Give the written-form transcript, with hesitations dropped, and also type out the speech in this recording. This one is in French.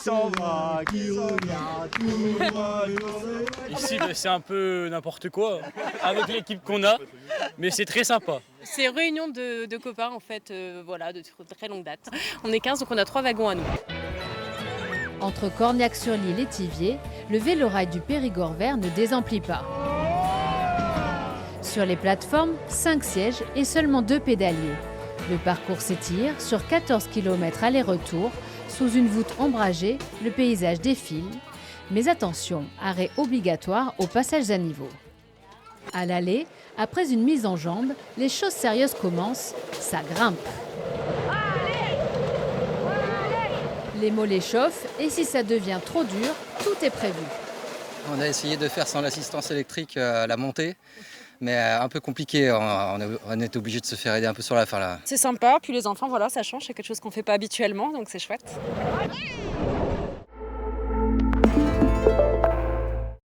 s'en va, qui revient, tout va. Ici, c'est un peu n'importe quoi avec l'équipe qu'on a, mais c'est très sympa. C'est une réunion de copains en fait, voilà, de très longue date. On est 15 donc on a 3 wagons à nous. Entre Cognac-sur-l'Isle et Thiviers, le Vélorail du Périgord vert ne désemplit pas. Sur les plateformes, 5 sièges et seulement 2 pédaliers. Le parcours s'étire sur 14 km aller-retour. Sous une voûte ombragée, le paysage défile. Mais attention, arrêt obligatoire au passage à niveau. À l'allée, après une mise en jambe, les choses sérieuses commencent, ça grimpe. Les mollets chauffent et si ça devient trop dur, tout est prévu. On a essayé de faire sans l'assistance électrique la montée, mais un peu compliqué. On est obligé de se faire aider un peu sur la fin là. C'est sympa, puis les enfants, voilà, ça change, c'est quelque chose qu'on ne fait pas habituellement, donc c'est chouette.